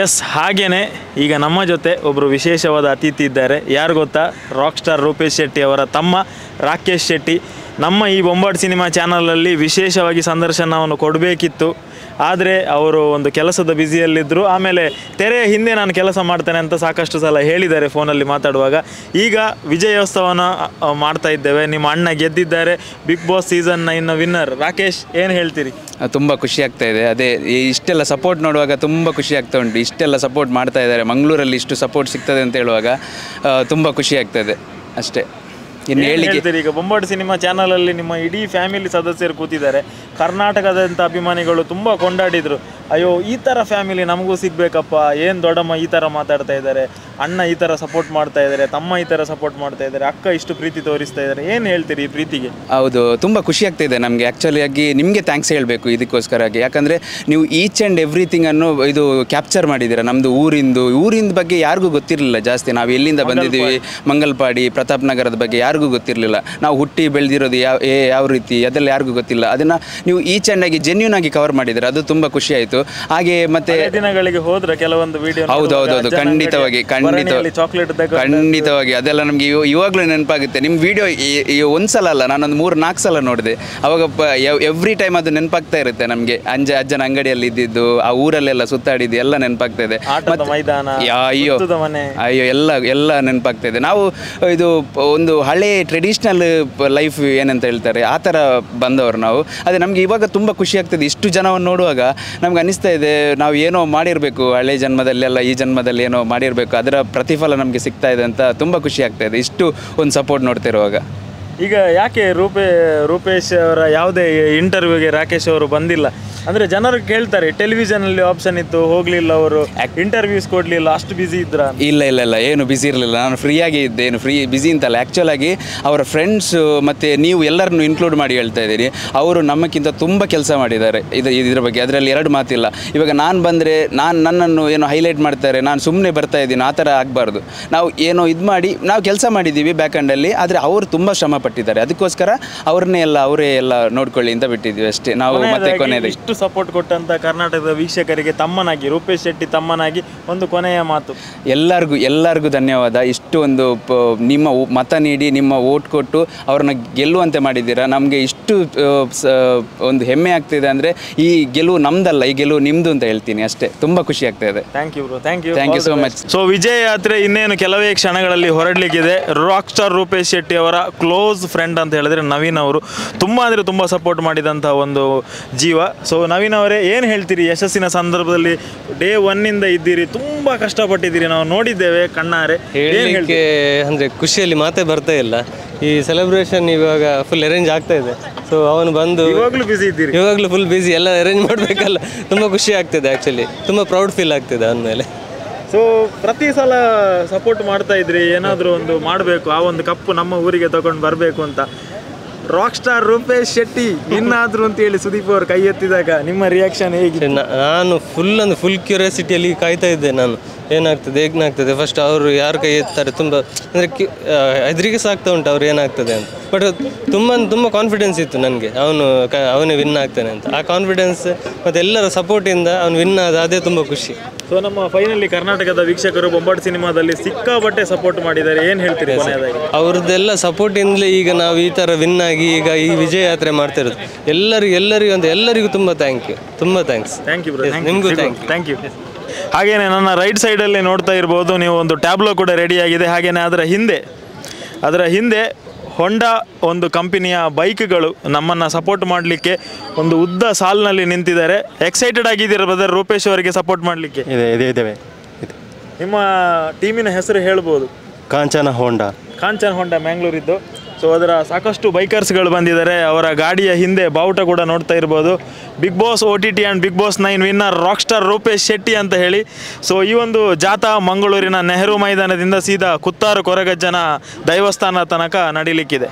S ಹಾಗೇನೆ ಈಗ ನಮ್ಮ ಜೊತೆ ಒಬ್ಬರು ವಿಶೇಷವಾದ ಅತಿಥಿ ಇದ್ದಾರೆ. ಯಾರು ಗೊತ್ತಾ? ರಾಕ್ ಸ್ಟಾರ್ ರೂಪೇಶ್ ಶೆಟ್ಟಿ ಅವರ ತಮ್ಮ ರಾಕೇಶ್ ಶೆಟ್ಟಿ. ನಮ್ಮ ಈ ಬೊಂಬಾಟ್ ಸಿನಿಮಾ ಚಾನಲಲ್ಲಿ ವಿಶೇಷವಾಗಿ ಸಂದರ್ಶನವನ್ನು ಕೊಡಬೇಕಿತ್ತು, ಆದರೆ ಅವರು ಒಂದು ಕೆಲಸದ ಬ್ಯುಸಿಯಲ್ಲಿದ್ದರು. ಆಮೇಲೆ ತೆರೆಯ ಹಿಂದೆ ನಾನು ಕೆಲಸ ಮಾಡ್ತೇನೆ ಅಂತ ಸಾಕಷ್ಟು ಸಲ ಹೇಳಿದ್ದಾರೆ ಫೋನಲ್ಲಿ ಮಾತಾಡುವಾಗ. ಈಗ ವಿಜಯೋತ್ಸವನ ಮಾಡ್ತಾ ಇದ್ದೇವೆ. ನಿಮ್ಮ ಅಣ್ಣ ಗೆದ್ದಿದ್ದಾರೆ, Bigg Boss season 9 winner. Rakesh, ಏನು ಹೇಳ್ತೀರಿ? ತುಂಬ ಖುಷಿ ಆಗ್ತಾ ಇದೆ. ಅದೇ ಇಷ್ಟೆಲ್ಲ ಸಪೋರ್ಟ್ ನೋಡುವಾಗ ತುಂಬ ಖುಷಿ ಆಗ್ತಾ ಉಂಟು. ಇಷ್ಟೆಲ್ಲ ಸಪೋರ್ಟ್ ಮಾಡ್ತಾ ಇದ್ದಾರೆ, ಮಂಗಳೂರಲ್ಲಿ ಇಷ್ಟು ಸಪೋರ್ಟ್ ಸಿಗ್ತದೆ ಅಂತ ಹೇಳುವಾಗ ತುಂಬ ಖುಷಿ ಆಗ್ತಾ ಇದೆ ಅಷ್ಟೇ. ಇನ್ನು ಹೇಳ್ತೀರಿ? ಈಗ ಬೊಂಬಾಟ್ ಸಿನಿಮಾ ಚಾನಲಲ್ಲಿ ನಿಮ್ಮ ಇಡೀ ಫ್ಯಾಮಿಲಿ ಸದಸ್ಯರು ಕೂತಿದ್ದಾರೆ. ಕರ್ನಾಟಕದಂಥ ಅಭಿಮಾನಿಗಳು ತುಂಬ ಕೊಂಡಾಡಿದರು. ಅಯ್ಯೋ, ಈ ಥರ ಫ್ಯಾಮಿಲಿ ನಮಗೂ ಸಿಗಬೇಕಪ್ಪ, ಏನು ದೊಡ್ಡಮ್ಮ ಈ ಥರ ಮಾತಾಡ್ತಾ ಇದ್ದಾರೆ, ಅಣ್ಣ ಈ ಥರ ಸಪೋರ್ಟ್ ಮಾಡ್ತಾ ಇದ್ದಾರೆ, ತಮ್ಮ ಈ ಥರ ಸಪೋರ್ಟ್ ಮಾಡ್ತಾ ಇದ್ದಾರೆ, ಅಕ್ಕ ಇಷ್ಟು ಪ್ರೀತಿ ತೋರಿಸ್ತಾ ಇದ್ದಾರೆ. ಏನು ಹೇಳ್ತೀರಿ ಈ ಪ್ರೀತಿಗೆ? ಹೌದು, ತುಂಬ ಖುಷಿ ಆಗ್ತಾ ಇದೆ ನಮಗೆ. ಆ್ಯಕ್ಚುಲಿಯಾಗಿ ನಿಮಗೆ ಥ್ಯಾಂಕ್ಸ್ ಹೇಳಬೇಕು ಇದಕ್ಕೋಸ್ಕರವಾಗಿ. ಯಾಕಂದರೆ ನೀವು ಈಚ್ ಆ್ಯಂಡ್ ಎವ್ರಿಥಿಂಗನ್ನು ಇದು ಕ್ಯಾಪ್ಚರ್ ಮಾಡಿದ್ದೀರಾ. ನಮ್ಮದು ಊರಿಂದ ಬಗ್ಗೆ ಯಾರಿಗೂ ಗೊತ್ತಿರಲಿಲ್ಲ ಜಾಸ್ತಿ. ನಾವು ಎಲ್ಲಿಂದ ಬಂದಿದ್ದೀವಿ, ಮಂಗಲ್ಪಾಡಿ, ಪ್ರತಾಪ್ ನಗರದ ಬಗ್ಗೆ ಯಾರಿಗೂ ಗೊತ್ತಿರಲಿಲ್ಲ. ನಾವು ಹುಟ್ಟಿ ಬೆಳೆದಿರೋದು ಯಾವ ರೀತಿ ಅದೆಲ್ಲ ಯಾರಿಗೂ ಗೊತ್ತಿಲ್ಲ. ಅದನ್ನು ನೀವು ಈಚ್ ಆ್ಯಂಡ್ ಆಗಿ ಜೆನ್ಯೂನ್ ಆಗಿ ಕವರ್ ಮಾಡಿದ್ದೀರಾ, ಅದು ತುಂಬ ಖುಷಿ ಆಯಿತು. ಹಾಗೆ ಮತ್ತೆ ದಿನಗಳಿಗೆ ಹೋದ್ರೆ ಕೆಲವೊಂದು ವಿಡಿಯೋ ಹೌದೌದು, ಖಂಡಿತವಾಗಿ ಅದೆಲ್ಲ ನಮಗೆ ಇವಾಗಲೂ ನೆನಪಾಗುತ್ತೆ. ನಿಮ್ಮ ವಿಡಿಯೋ ಒಂದ್ಸಲ ಅಲ್ಲ, ನಾನೊಂದು 3-4 ಸಲ ನೋಡಿದೆ. ಅವಾಗ ಎವ್ರಿ ಟೈಮ್ ಅದು ನೆನಪಾಗ್ತಾ ಇರುತ್ತೆ ನಮಗೆ. ಅಜ್ಜನ ಅಂಗಡಿಯಲ್ಲಿ ಇದ್ದಿದ್ದು, ಆ ಊರಲ್ಲೆಲ್ಲ ಸುತ್ತಾಡಿದ್ದು ಎಲ್ಲ ನೆನಪಾಗ್ತಾ ಇದೆ. ಅಯ್ಯೋ ಎಲ್ಲ ನೆನಪಾಗ್ತಾ ಇದೆ. ನಾವು ಇದು ಒಂದು ಹಳೆ ಟ್ರೆಡಿಷ್ನಲ್ ಲೈಫ್ ಏನಂತ ಹೇಳ್ತಾರೆ, ಆ ಥರ ಬಂದವರು ನಾವು. ಅದೇ ನಮಗೆ ಇವಾಗ ತುಂಬ ಖುಷಿ ಆಗ್ತದೆ. ಇಷ್ಟು ಜನವನ್ನು ನೋಡುವಾಗ ನಮ್ಗೆ ಅನ್ನಿಸ್ತಾ ಇದೆ, ನಾವು ಏನೋ ಮಾಡಿರಬೇಕು ಹಳೆ ಜನ್ಮದಲ್ಲೆಲ್ಲ, ಈ ಜನ್ಮದಲ್ಲಿ ಏನೋ ಮಾಡಿರಬೇಕು, ಅದರ ಪ್ರತಿಫಲ ನಮಗೆ ಸಿಗ್ತಾ ಇದೆ ಅಂತ ತುಂಬ ಖುಷಿ ಆಗ್ತಾ ಇದೆ ಇಷ್ಟು ಒಂದು ಸಪೋರ್ಟ್ ನೋಡ್ತಾ ಇರುವಾಗ. ಈಗ ಯಾಕೆ ರೂಪೇಶ್ ಅವರ ಯಾವುದೇ ಇಂಟರ್ವ್ಯೂಗೆ ರಾಕೇಶ್ ಅವರು ಬಂದಿಲ್ಲ ಅಂದರೆ ಜನರು ಕೇಳ್ತಾರೆ. ಟೆಲಿವಿಷನಲ್ಲಿ ಆಪ್ಷನ್ ಇತ್ತು, ಹೋಗಲಿಲ್ಲ, ಅವರು ಇಂಟರ್ವ್ಯೂಸ್ ಕೊಡಲಿಲ್ಲ, ಅಷ್ಟು ಬ್ಯುಸಿ ಇದ್ರ? ಇಲ್ಲ, ಏನು ಬ್ಯುಸಿ ಇರಲಿಲ್ಲ. ನಾನು ಫ್ರೀಯಾಗಿ ಇದ್ದೆ, ಏನು ಬ್ಯುಸಿ ಅಂತಲ್ಲ. ಆ್ಯಕ್ಚುಲಾಗಿ ಅವರ ಫ್ರೆಂಡ್ಸು ಮತ್ತು ನೀವು ಎಲ್ಲರನ್ನು ಇನ್ಕ್ಲೂಡ್ ಮಾಡಿ ಹೇಳ್ತಾ ಇದ್ದೀರಿ. ಅವರು ನಮ್ಮಕ್ಕಿಂತ ತುಂಬ ಕೆಲಸ ಮಾಡಿದ್ದಾರೆ ಇದ್ರ ಬಗ್ಗೆ, ಅದರಲ್ಲಿ 2 ಮಾತಿಲ್ಲ. ಇವಾಗ ನಾನು ಬಂದರೆ ನನ್ನನ್ನು ಏನೋ ಹೈಲೈಟ್ ಮಾಡ್ತಾರೆ, ನಾನು ಸುಮ್ಮನೆ ಬರ್ತಾ ಇದ್ದೀನಿ, ಆ ಥರ ಆಗಬಾರ್ದು. ನಾವು ಏನೋ ಇದು ಮಾಡಿ ನಾವು ಕೆಲಸ ಮಾಡಿದ್ದೀವಿ ಬ್ಯಾಕ್ ಎಂಡಲ್ಲಿ, ಆದರೆ ಅವರು ತುಂಬ ಶ್ರಮ ಪಟ್ಟಿದ್ದಾರೆ. ಅದಕ್ಕೋಸ್ಕರ ಅವರೇ ಎಲ್ಲ ನೋಡ್ಕೊಳ್ಳಿ ಅಂತ ಬಿಟ್ಟಿದ್ವಿ ಅಷ್ಟೇ ನಾವು. ಮತ್ತೆ ಕೊನೆಯದಾಗಿ ಸಪೋರ್ಟ್ ಕೊಟ್ಟಂತ ಕರ್ನಾಟಕದ ವೀಕ್ಷಕರಿಗೆ ತಮ್ಮನಾಗಿ, ರೂಪೇಶ್ ಶೆಟ್ಟಿ ತಮ್ಮನಾಗಿ ಒಂದು ಕೊನೆಯ ಮಾತು. ಎಲ್ಲರಿಗೂ ಧನ್ಯವಾದ. ಇಷ್ಟು ಒಂದು ನಿಮ್ಮ ಮತ ನೀಡಿ, ನಿಮ್ಮ ವೋಟ್ ಕೊಟ್ಟು ಅವ್ರನ್ನ ಗೆಲ್ಲುವಂತೆ ಮಾಡಿದ್ದೀರಾ. ನಮಗೆ ಇಷ್ಟು ಒಂದು ಹೆಮ್ಮೆ ಆಗ್ತಿದೆ. ಅಂದರೆ ಈ ಗೆಲುವು ನಮ್ದಲ್ಲ, ಈ ಗೆಲುವು ನಿಮ್ಮದು ಅಂತ ಹೇಳ್ತೀನಿ ಅಷ್ಟೇ. ತುಂಬ ಖುಷಿ ಆಗ್ತಾ ಇದೆ. Thank you bro, thank you so much. So ವಿಜಯ ಯಾತ್ರೆ ಇನ್ನೇನು ಕೆಲವೇ ಕ್ಷಣಗಳಲ್ಲಿ ಹೊರಡಲಿಕ್ಕಿದೆ. ರಾಕ್ ಸ್ಟಾರ್ ರೂಪೇಶ್ ಶೆಟ್ಟಿ ಅವರ ಕ್ಲೋಸ್ ಫ್ರೆಂಡ್ ಅಂತ ಹೇಳಿದ್ರೆ ನವೀನ್ ಅವರು ತುಂಬ ಅಂದರೆ ತುಂಬ ಸಪೋರ್ಟ್ ಮಾಡಿದಂಥ ಒಂದು ಜೀವ. ಸೊ ನವೀನ್ ಅವರೇ, ಏನು ಹೇಳ್ತೀರಿ? ಯಶಸ್ಸಿನ ಸಂದರ್ಭದಲ್ಲಿ ಡೇ 1 ಇದ್ದೀರಿ, ತುಂಬ ಕಷ್ಟಪಟ್ಟಿದ್ದೀರಿ, ನಾವು ನೋಡಿದ್ದೇವೆ ಕಣ್ಣಾರೆ. ಹೇಳಲಿಕ್ಕೆ ಅಂದರೆ ಖುಷಿಯಲ್ಲಿ ಮಾತೇ ಬರ್ತಾ ಇಲ್ಲ. ಈ ಸೆಲೆಬ್ರೇಷನ್ ಇವಾಗ ಫುಲ್ ಅರೇಂಜ್ ಆಗ್ತಾ ಇದೆ. ಸೊ ಅವನು ಬಂದು ಇವಾಗಲೂ ಬ್ಯುಸಿ ಇದ್ದೀರಿ? ಇವಾಗಲೂ ಫುಲ್ ಬ್ಯುಸಿ, ಎಲ್ಲ ಅರೇಂಜ್ ಮಾಡಬೇಕಲ್ಲ. ತುಂಬ ಖುಷಿ ಆಗ್ತಿದೆ ಆ್ಯಕ್ಚುಲಿ, ತುಂಬ ಪ್ರೌಡ್ ಫೀಲ್ ಆಗ್ತಿದೆ ಅಂದಮೇಲೆ. ಸೊ ಪ್ರತಿ ಸಲ ಸಪೋರ್ಟ್ ಮಾಡ್ತಾ ಇದ್ರಿ, ಏನಾದರೂ ಒಂದು ಮಾಡಬೇಕು, ಆ ಒಂದು ಕಪ್ಪು ನಮ್ಮ ಊರಿಗೆ ತಗೊಂಡು ಬರಬೇಕು ಅಂತ. ರಾಕ್ ಸ್ಟಾರ್ ರೂಪೇಶ್ ಶೆಟ್ಟಿ ಇನ್ನಾದ್ರು ಅಂತ ಹೇಳಿ ಸುದೀಪ್ ಅವರು ಕೈ ಎತ್ತಿದಾಗ ನಿಮ್ಮ ರಿಯಾಕ್ಷನ್ ಹೇಗೆ? ನಾನು ಫುಲ್ ಕ್ಯೂರಿಯಾಸಿಟಿಯಲ್ಲಿ ಕಾಯ್ತಾ ಇದ್ದೆ. ನಾನು ಏನಾಗ್ತದೆ ಫಸ್ಟ್ ಅವರು ಯಾರು ಕೈ ಎತ್ತಾರೆ, ತುಂಬ ಅಂದರೆ ಹೆದರಿಕೆ ಸಾಕ್ತಾ ಉಂಟು ಅವ್ರು ಏನಾಗ್ತದೆ ಅಂತ. ಬಟ್ ತುಂಬ ಕಾನ್ಫಿಡೆನ್ಸ್ ಇತ್ತು ನನಗೆ, ಅವನೇ ವಿನ್ ಆಗ್ತಾನೆ ಅಂತ. ಆ ಕಾನ್ಫಿಡೆನ್ಸ್ ಮತ್ತು ಎಲ್ಲರ ಸಪೋರ್ಟಿಂದ ಅವನು ವಿನ್ ಆದ, ಅದೇ ತುಂಬ ಖುಷಿ. ಸೊ ನಮ್ಮ ಫೈನಲಿ ಕರ್ನಾಟಕದ ವೀಕ್ಷಕರು ಬೊಂಬಾಟ್ ಸಿನಿಮಾದಲ್ಲಿ ಸಿಕ್ಕಾಪಟ್ಟೆ ಸಪೋರ್ಟ್ ಮಾಡಿದ್ದಾರೆ. ಏನು ಹೇಳ್ತೀರಿ ಕೊನೆಯದಾಗಿ? ಅವ್ರದ್ದೆಲ್ಲ ಸಪೋರ್ಟಿಂದಲೇ ಈಗ ನಾವು ಈ ಥರ ವಿನ್ ಆಗಿ ಈಗ ಈ ವಿಜಯ ಯಾತ್ರೆ ಮಾಡ್ತಾ ಇರೋದು. ಎಲ್ಲರಿಗೂ ತುಂಬ ಥ್ಯಾಂಕ್ಸ್. ಥ್ಯಾಂಕ್ ಯು ಬ್ರೋ, ನಿಮಗೂ ಥ್ಯಾಂಕ್ ಯು. ಹಾಗೇನೆ ನನ್ನ ರೈಟ್ ಸೈಡಲ್ಲಿ ನೋಡ್ತಾ ಇರ್ಬೋದು ನೀವು, ಒಂದು ಟ್ಯಾಬ್ಲೋ ಕೂಡ ರೆಡಿಯಾಗಿದೆ. ಹಾಗೆಯೇ ಅದರ ಹಿಂದೆ ಹೊಂಡಾ ಒಂದು ಕಂಪನಿಯ ಬೈಕ್ಗಳು ನಮ್ಮನ್ನು ಸಪೋರ್ಟ್ ಮಾಡಲಿಕ್ಕೆ ಒಂದು ಉದ್ದ ಸಾಲಿನಲ್ಲಿ ನಿಂತಿದ್ದಾರೆ. ಎಕ್ಸೈಟೆಡ್ ಆಗಿದ್ದೀರಾ ಬ್ರದರ್ ರೂಪೇಶ್ ಅವರಿಗೆ ಸಪೋರ್ಟ್ ಮಾಡಲಿಕ್ಕೆ? ಇದ್ದೇವೆ. ನಿಮ್ಮ ಟೀಮಿನ ಹೆಸರು ಹೇಳ್ಬೋದು? ಕಾಂಚನ ಹೋಂಡಾ ಮ್ಯಾಂಗ್ಳೂರಿದ್ದು. ಸೊ ಅದರ ಸಾಕಷ್ಟು ಬೈಕರ್ಸ್ಗಳು ಬಂದಿದ್ದಾರೆ. ಅವರ ಗಾಡಿಯ ಹಿಂದೆ ಬಾವುಟ ಕೂಡ ನೋಡ್ತಾ ಇರ್ಬೋದು. Bigg Boss OTT and Bigg Boss 9 winner rock star Rupesh Shetty ಅಂತ ಹೇಳಿ. ಸೊ ಈ ಒಂದು ಜಾಥಾ ಮಂಗಳೂರಿನ ನೆಹರು ಮೈದಾನದಿಂದ ಸೀದಾ ಕುತ್ತಾರು ಕೊರಗಜ್ಜನ ದೈವಸ್ಥಾನ ತನಕ ನಡೀಲಿಕ್ಕಿದೆ.